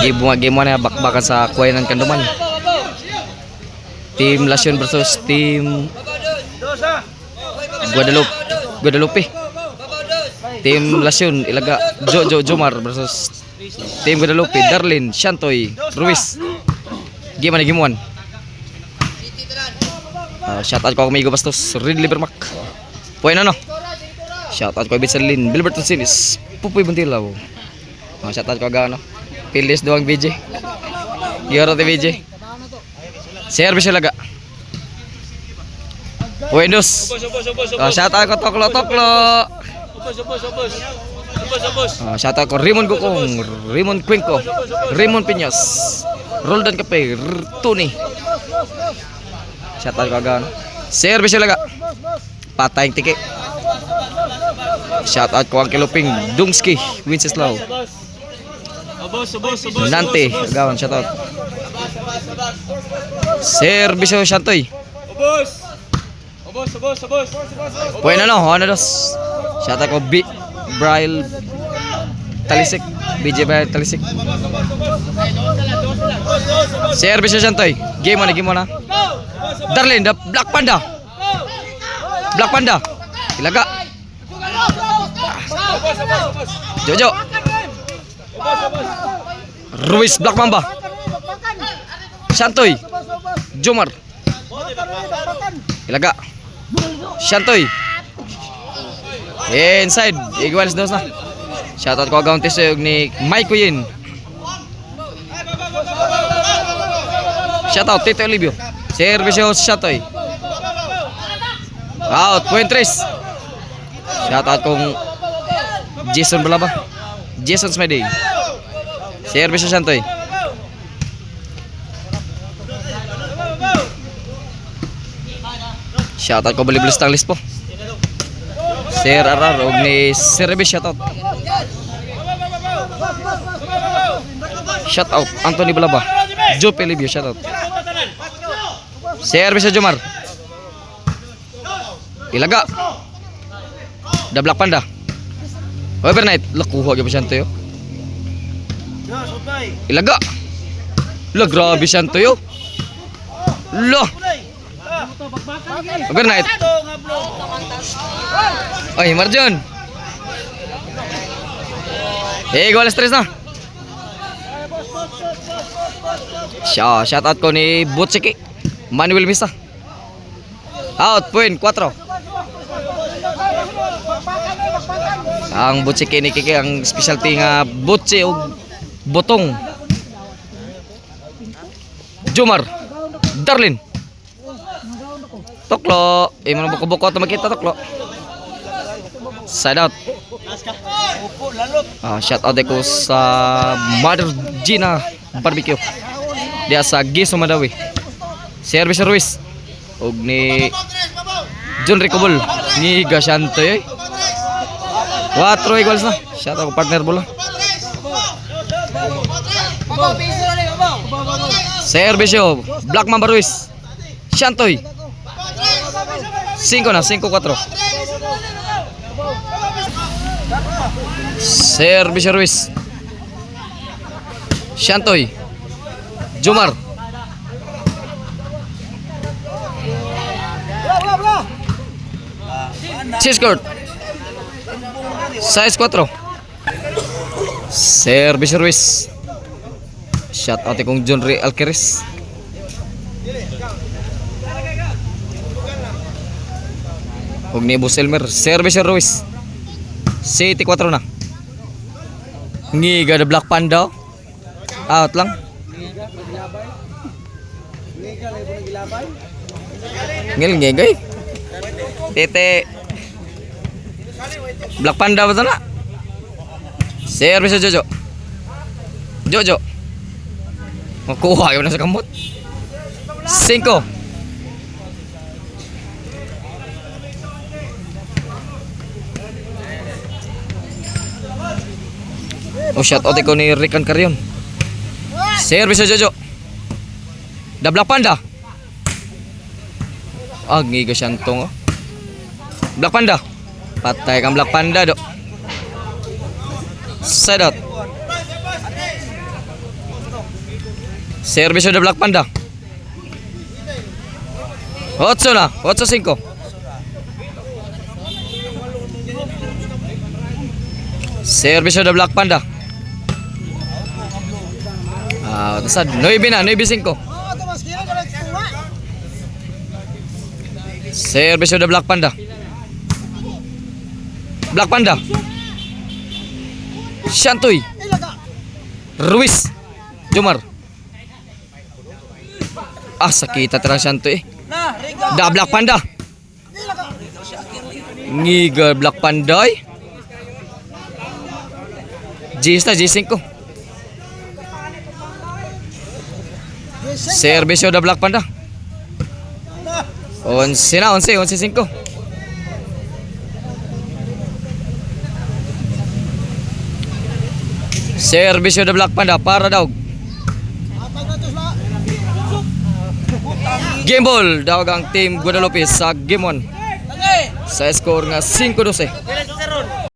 Game mo na bakbakan sa Kuwainan Kanduman. Team Lasyon versus Team Guadalupe. Team Lasyon Ilaga Jomar versus Team Guadalupe Darlin Shantoy Ruiz. Game 1. Shout out ko amigo Bastos Ridley Bermac. Puy na no. Shout out ko Bitsalin Bilberton Sinis Pupoy Buntilaw. Shout out ko agano Pilis doang BJ. Giro ti BJ. Service laga. Windows. Shout out ko Toklo. Shout out ko Raymond Gukong, Raymond Quinco, Raymond Piñas, Roldan Kape, Tony. Shout out ko agano. Service laga. Patayang tiki. Shout out ko ang Kiloping Dungski Winceslaw. Nante, gawan shout out. Servisyo Shantoy. Bueno no, ano dos. Shout out ko Braille Talisik, BJ Braille Talisik. Servisyo Shantoy. Game na. Darlin, the Black Panda. Ilaga. Jojo. Ruiz Black Mamba. Shantoy Jomar. Ilaga. Shantoy. Inside. Igualis dos na. Shoutout ko agawang tisog ni Mike Kuyin. Shoutout Tito Olivio. Servisyo Shantoy. Out. Point 3. Shoutout kong Jason Balaba. Jason Smedey. Servisyo Shantoy. Shoutout ko Baliblos Tanglis po. Sir Arar og ni Service shoutout. Shoutout Anthony Balaba. Joe Pelibio shoutout. Service Jomar. Ilaga. Da Black Panda. Overnight. Lakuha gyud Shantoy. Ilaga. Lah grabe Shantoy. Lah. Overnight. Oy, Marjon. Gol stress na. Shout out ko ni Butsiki Manuel Misa. Out point 4. Ang Butsiki ni Kiki ang specialty nga butsi og botong. Jomar Darlin Toklo, mo buko to makita Toklo. Side out. Shout out ko sa Mother Gina Barbecue. Dia sa Giso Madawi. Service Ruiz. Og ni John Ricobol ni Gashantoy. 4 iguals na. Shout out ko partner bola. Service Black Mamba Ruiz. Shantoy. 5 na, 5-4. Service Ruiz. Shantoy. Jomar. Ciscourt. 6-4. Service Ruiz. Shout out kong John Ray Alqueris. Og ni Bus Elmer. Service Ruiz. City 4 na. Ngiga the Black Panda. Out lang. Ngil-ngigay. Tete. Black Panda ba ito na? Service Jojo. Makuha yun na sa kamot. 5. Shout out ko ni Rican Carrion. Service Jojo. Da Black Panda. Ngiga siyantong. Black Panda. Patay kang Black Panda do. Side out. Servicio de Black Panda. 8 na, 8-5. Servicio de Black Panda. Tasad, 9 na, 9-5. Servicio de Black Panda. Black Panda. Shantoy. Ruiz. Jomar. Sakita terang Shantoy. Da Black Panda. Ngiga Black Panda. G5. Servicio de Black Panda. 11 na, 11-5. Servicio de Black Panda para daw. Game ball daw ang team Guadalupe sa game 1. Sa score nga 5-12.